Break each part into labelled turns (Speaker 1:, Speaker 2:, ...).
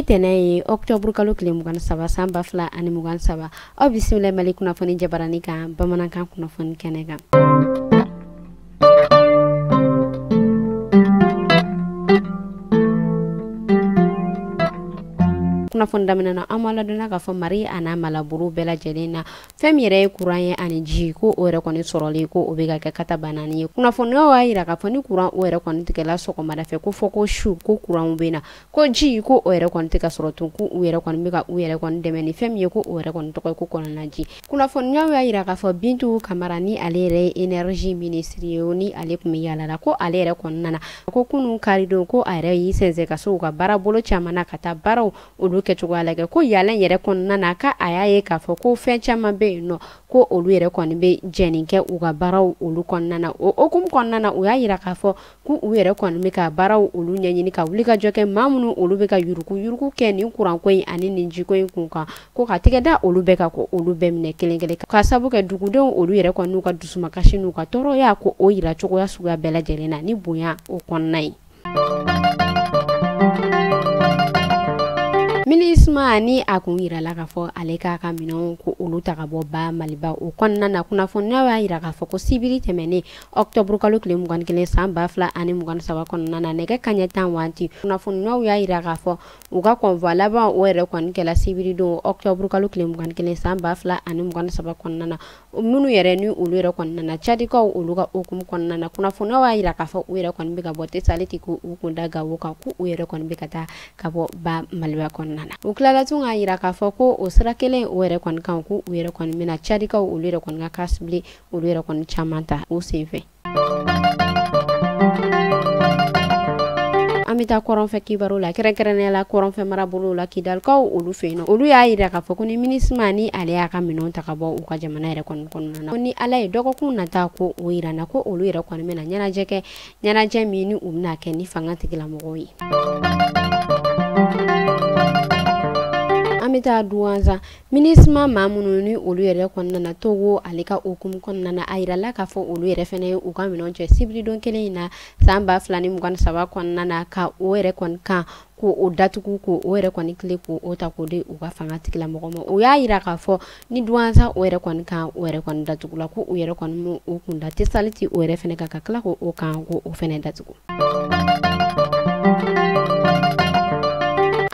Speaker 1: tɛnɛ ye octobre kalo tile 23 san 2023 aw bisimila Mali kunnafoni jabarani kan bamanankan kunnafoni kɛnɛ kan. Kunnafoni daminɛna an m'a ladonna k'a fɔ Mali a n'a malaburu bɛɛ lajɛlen na fɛn min yɛrɛ ye courant ye ani ji ko o yɛrɛ kɔni sɔrɔli ko o bɛ ka kɛ kata banani ye. Kunnafoniyaw y'a yira k'a fɔ ni courant o yɛrɛ kɔni tigɛla sɔgɔmada fɛ ko fɔ ko su ko courant bɛ na ko ji ko o yɛrɛ kɔni tɛ ka sɔrɔ tun ko u yɛrɛ kɔni bɛ ka u yɛrɛ kɔni dɛmɛ ni fɛn min ye ko o yɛrɛ kɔni tɔgɔ ye ko kɔnɔnaji. Kunnafoniyaw y'a yira k'a fɔ Bintu Kamara ni ale yɛrɛ ye énergie ministre ye ni ale tun bɛ yaala la ko ale yɛrɛ kɔni nana ko kunun karidon ko a yɛrɛ y'i sɛnsɛn ka se u ka baara bolo caman na ka taa baaraw olu kɛcogoya lajɛ ko yaala yɛrɛ kɔnɔna na ka a y'a ye k'a fɔ ko fɛn caman bɛ yen nɔ ko olu yɛrɛ kɔni bɛ jɛnin kɛ u ka baaraw olu kɔnɔna na o hukumu kɔnɔna na u y'a yira k'a fɔ ko u yɛrɛ kɔni bɛ ka baaraw olu ɲɛɲini ka wuli ka jɔ kɛ maa minnu olu bɛ ka yuruku kɛ nin courant ko in ani nin jiko in kun kan ko ka tigɛ da olu bɛɛ ka ko olu bɛɛ minɛ kelen kelen ka sabu kɛ dugudenw olu yɛrɛ kɔni n'u ka dusumakasi n'u ka tɔɔrɔya ko o yira cogoya suguya bɛɛ lajɛlen na ni bonya o kɔnɔna ye. Minisma ni a kun yirala k'a fɔ ale k'a ka minɛnw ko olu ta ka bɔ ba Maliba o kɔnɔna na kunnafoniyaw y'a yira k'a fɔ ko sibiri tɛmɛnen octobre kalo tile 21 san 2023 kɔnɔna na nɛgɛ kaɲɛ 10 waati kunnafoniyaw y'a yira k'a fɔ u ka convoi laban o yɛrɛ kɔni kɛla sibiri don octobre kalo tile 21 san 2023 kɔnɔna na minnu yɛrɛ ni olu yɛrɛ kɔnɔna na Tchadikaw olu ka hukumu kɔnɔna na kunnafoniyaw y'a yira k'a fɔ u yɛrɛ kɔni bɛ ka bɔ Tesaliti ko u kun da Gawo kan ko u yɛrɛ kɔni bɛ ka taa ka bɔ ba Maliba kɔnɔna. U tilala tun k'a yira k'a fɔ ko o sira kelen o yɛrɛ kɔni kan ko u yɛrɛ kɔni bɛna Tchadikaw olu yɛrɛ kɔni ka kasibili olu yɛrɛ kɔni caman ta o senfɛ. An bɛ taa kɔrɔnfɛ kibaru la kɛrɛnkɛrɛnnenya la kɔrɔnfɛ marabolo la Kidalikaw olu fɛ yen nɔ olu y'a yira k'a fɔ ko ni minisma ni ale y'a ka minɛnw ta ka bɔ u ka jamana yɛrɛ kɔni kɔnɔna na ko ni Ala ye dɔgɔkun nata ko o yirana ko olu yɛrɛ kɔni bɛna ɲɛnajɛ kɛ ɲɛnajɛ min ni u bɛna kɛ ni fanga tigilamɔgɔw ye. An bɛ taa Douanza minisma maa minnu ni olu yɛrɛ kɔnɔna na Togo ale ka hukumu kɔnɔna na a yirala k'a fɔ olu yɛrɛ fɛnɛ ye u ka minɛnw cɛ sibiri don kelen in na san 2023 kɔnɔna na ka o yɛrɛ kɔni kan ko o datugu ko o yɛrɛ kɔni tile ko o ta ko de u ka fanga tigilamɔgɔ ma o y'a yira k'a fɔ ni Douanza o yɛrɛ kɔni kan o yɛrɛ kɔni datugula ko u yɛrɛ kɔni u kun da Tesaliti o yɛrɛ fɛnɛ ka tila ko o kan ko o fɛnɛ datugu.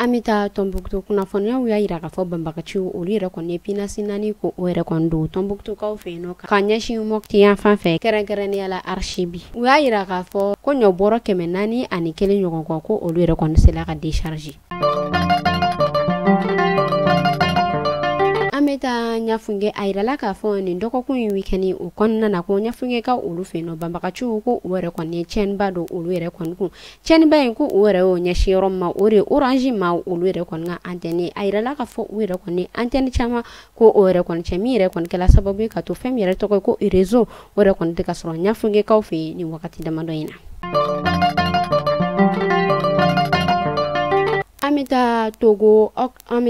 Speaker 1: An bɛ taa Tombouctou kunnafoniyaw y'a yira k'a fɔ banbagaciw olu yɛrɛ kɔni ye pinasi 4 ko o yɛrɛ kɔni don Tombouctoukaw fɛ yen nɔ ka ɲɛsin Mopti yan fan fɛ kɛrɛnkɛrɛnnenya la Archibi u y'a yira k'a fɔ ko ɲɔbɔrɔ 441 ɲɔgɔn kɔ ko olu yɛrɛ kɔni sela ka décharger. An bɛ taa Ɲafunge a yirala k'a fɔ nin dɔgɔkun in week-end o kɔnɔna na ko Ɲafungekaw olu fɛ yen nɔ banbagaciw ko u yɛrɛ kɔni ye tiɲɛniba don olu yɛrɛ kɔni kun tiɲɛniba in ko u yɛrɛ y'o ɲɛsin yɔrɔ min ma o de ye Orange ma olu yɛrɛ kɔni ka antenne a yirala k'a fɔ u yɛrɛ kɔni antenne caman ko o yɛrɛ kɔni cɛ min yɛrɛ kɔni kɛla sababu ye ka to fɛn min yɛrɛ tɔgɔ ye ko réseau o yɛrɛ kɔni tɛ ka sɔrɔ Ɲafungekaw fɛ yen nin wagati damadɔ in na. An bɛ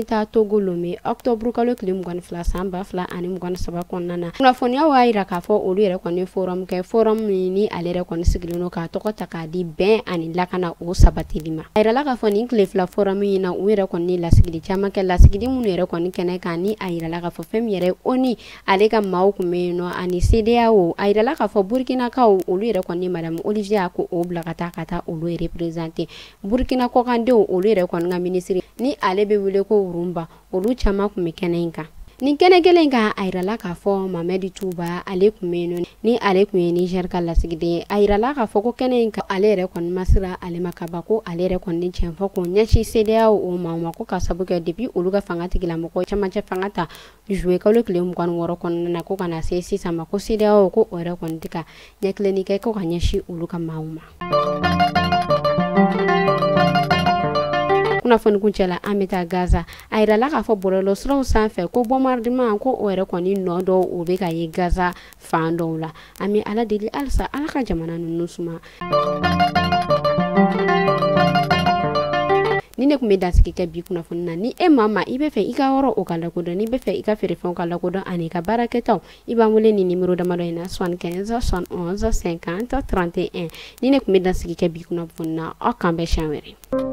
Speaker 1: taa Togo Lomé octobre kalo tile 22 san 2023 kɔnɔna na kunnafoniyaw y'a yira k'a fɔ olu yɛrɛ kɔni forum kɛ forum min ni ale yɛrɛ kɔni sigilen don k'a tɔgɔ ta k'a di bɛn ani lakana o sabatili ma a yirala k'a fɔ nin tile fila forum in na u yɛrɛ kɔni lasigili caman kɛ lasigili minnu yɛrɛ kɔni kɛnɛ kan ni a yirala k'a fɔ fɛn min yɛrɛ ONU ale ka maaw kun bɛ yen nɔ ani CEDEAO a yirala k'a fɔ Burkinakaw olu yɛrɛ kɔni madame Olivia ko o bila ka taa olu représenter Burkina kɔkandenw olu yɛrɛ kɔni ka ministre ni ale bɛ wele ko Wurumba olu caman kun bɛ kɛnɛ in kan nin kɛnɛ kelen kan a yirala k'a fɔ Mamadi Touba ale kun bɛ yen nɔ ni ale kun ye Niger ka lasigiden ye a yirala k'a fɔ ko kɛnɛ in kan ale yɛrɛ kɔni ma sira ale ma kaba ko ale yɛrɛ kɔni tiɲɛ fɔ ko ɲɛsin CEDEAO o ma ko ka sabu kɛ depuis olu ka fanga tigilamɔgɔ camancɛ fanga ta juillet kalo tile 26 kɔnɔna na ko kana se sisan ma ko CEDEAO ko o yɛrɛ kɔni tɛ ka ɲɛkilenni kɛ ko ka ɲɛsin olu ka maaw ma. Kunnafoni kuncɛla an bɛ taa Gaza a yirala k'a fɔ bɔlɔlɔsiraw sanfɛ ko bombardement ko o yɛrɛ kɔni nɔ dɔw o bɛ ka ye Gaza fan dɔw la an bɛ Ala deli halisa Ala ka jamana ninnu suma. Ni ne kun bɛ dansigi kɛ bi kunnafoni na ni e maa i bɛ fɛ i ka yɔrɔ o ka lakodɔn n'i bɛ fɛ i ka feerefɛnw ka lakodɔn ani ka baarakɛtaw i b'an wele ni numéro damadɔ in na 75 71 50 31 ni ne kun bɛ dansigi kɛ bi kunnafoni na aw kan bɛ siɲɛ wɛrɛ.